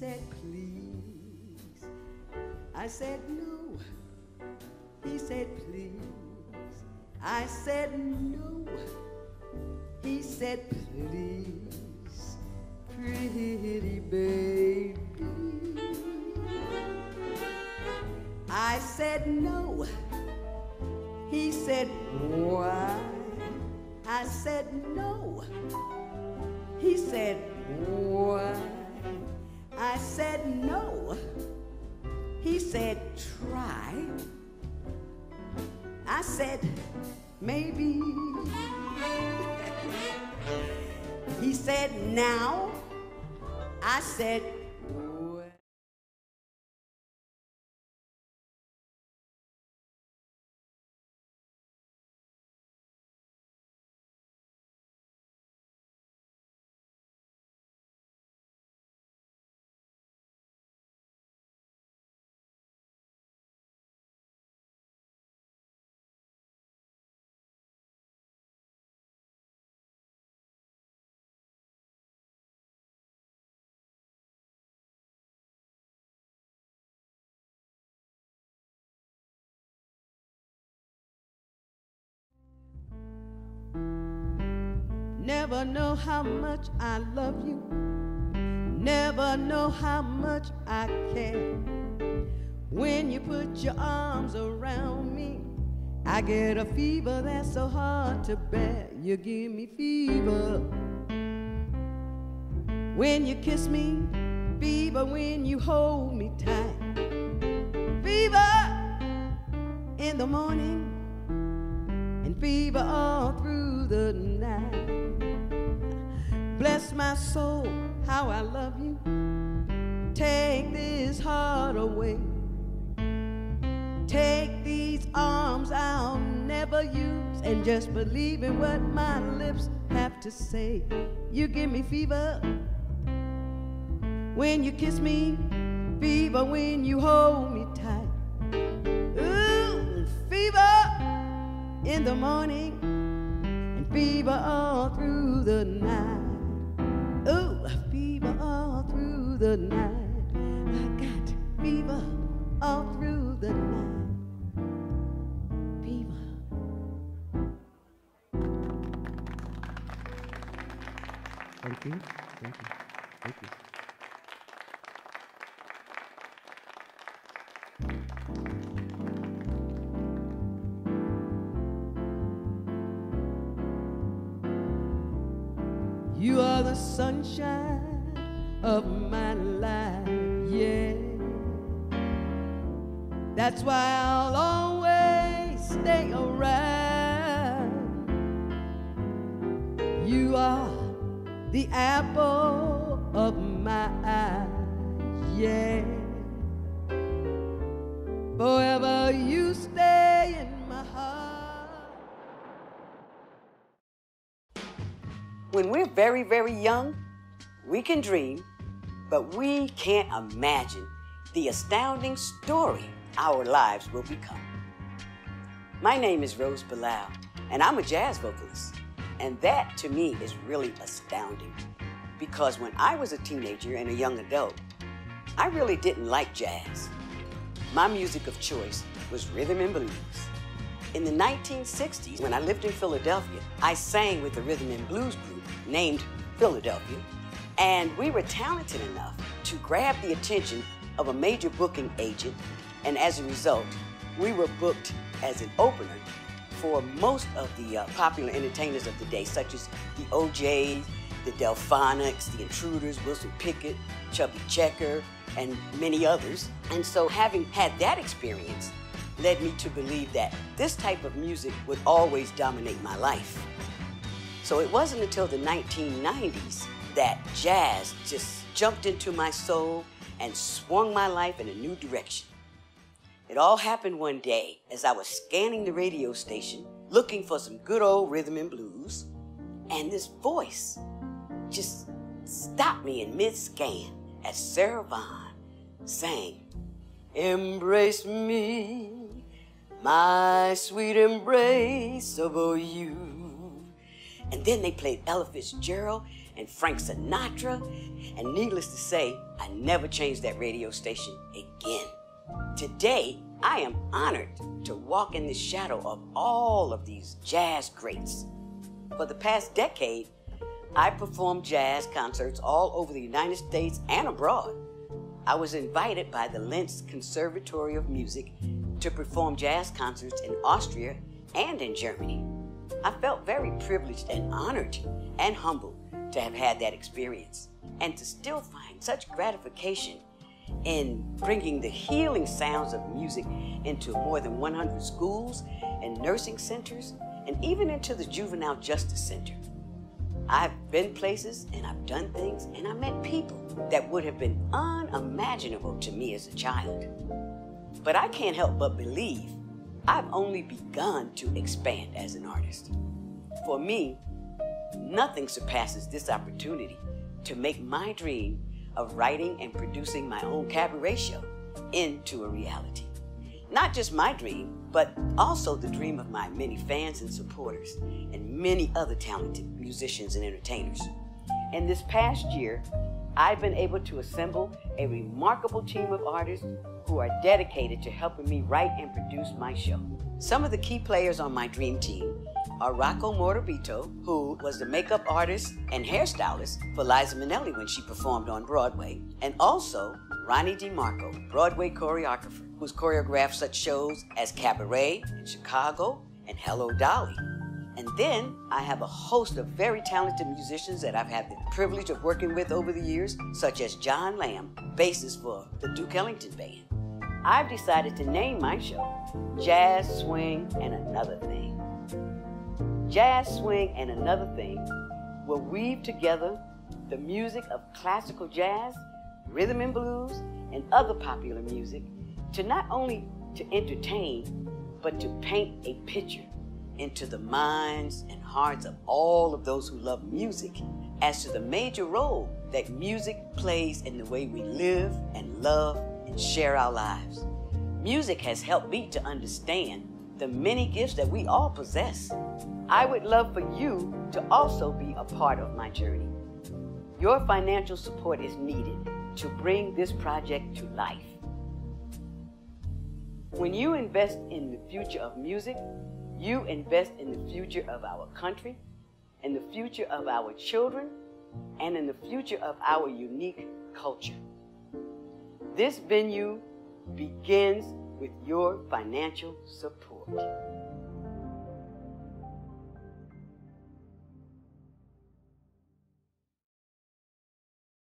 said, please. I said, no. He said, please. I said, no. He said, please, pretty baby. I said, no. He said, why? I said, no. He said, why? I said, no. He said, try. I said, maybe. He said, now. I said, well. Never know how much I love you. Never know how much I care. When you put your arms around me, I get a fever that's so hard to bear. You give me fever when you kiss me, fever when you hold me tight, fever in the morning and fever all through the night. Bless my soul, how I love you. Take this heart away. Take these arms I'll never use, and just believe in what my lips have to say. You give me fever when you kiss me, fever when you hold me tight. Ooh, fever in the morning and fever all through the night. Ooh, fever all through the night. I got fever all through the night. Fever. Thank you. Thank you. Thank you. You are the sunshine of my life, yeah. That's why I'll always stay around. You are the apple of my eye, yeah. Forever you stay in my heart. When we're very, very young, we can dream, but we can't imagine the astounding story our lives will become. My name is Rose Bilal, and I'm a jazz vocalist. And that, to me, is really astounding. Because when I was a teenager and a young adult, I really didn't like jazz. My music of choice was rhythm and blues. In the 1960s, when I lived in Philadelphia, I sang with a rhythm and blues group named Philadelphia, and we were talented enough to grab the attention of a major booking agent, and as a result, we were booked as an opener for most of the popular entertainers of the day, such as the OJs, the Delphonics, the Intruders, Wilson Pickett, Chubby Checker, and many others. And so having had that experience led me to believe that this type of music would always dominate my life. So it wasn't until the 1990s that jazz just jumped into my soul and swung my life in a new direction. It all happened one day as I was scanning the radio station looking for some good old rhythm and blues, and this voice just stopped me in mid-scan as Sarah Vaughan sang, "Embrace me, my sweet embrace of you, And then they played Ella Fitzgerald and Frank Sinatra. And needless to say, I never changed that radio station again. Today, I am honored to walk in the shadow of all of these jazz greats. For the past decade, I performed jazz concerts all over the United States and abroad. I was invited by the Linz Conservatory of Music to perform jazz concerts in Austria and in Germany. I felt very privileged and honored and humbled to have had that experience and to still find such gratification in bringing the healing sounds of music into more than 100 schools and nursing centers and even into the Juvenile Justice Center. I've been places and I've done things and I met people that would have been unimaginable to me as a child. But I can't help but believe I've only begun to expand as an artist. For me, nothing surpasses this opportunity to make my dream of writing and producing my own cabaret show into a reality. Not just my dream, but also the dream of my many fans and supporters and many other talented musicians and entertainers. In this past year, I've been able to assemble a remarkable team of artists who are dedicated to helping me write and produce my show. Some of the key players on my dream team are Rocco Morabito, who was the makeup artist and hairstylist for Liza Minnelli when she performed on Broadway, and also Ronnie DiMarco, Broadway choreographer, who's choreographed such shows as Cabaret in Chicago and Hello Dolly. And then I have a host of very talented musicians that I've had the privilege of working with over the years, such as John Lamb, bassist for the Duke Ellington Band. I've decided to name my show Jazz, Swing, and Another Thing. Jazz, Swing, and Another Thing will weave together the music of classical jazz, rhythm and blues, and other popular music to not only to entertain, but to paint a picture into the minds and hearts of all of those who love music as to the major role that music plays in the way we live and love and share our lives. Music has helped me to understand the many gifts that we all possess. I would love for you to also be a part of my journey. Your financial support is needed to bring this project to life. When you invest in the future of music, you invest in the future of our country, in the future of our children, and in the future of our unique culture. This venue begins with your financial support.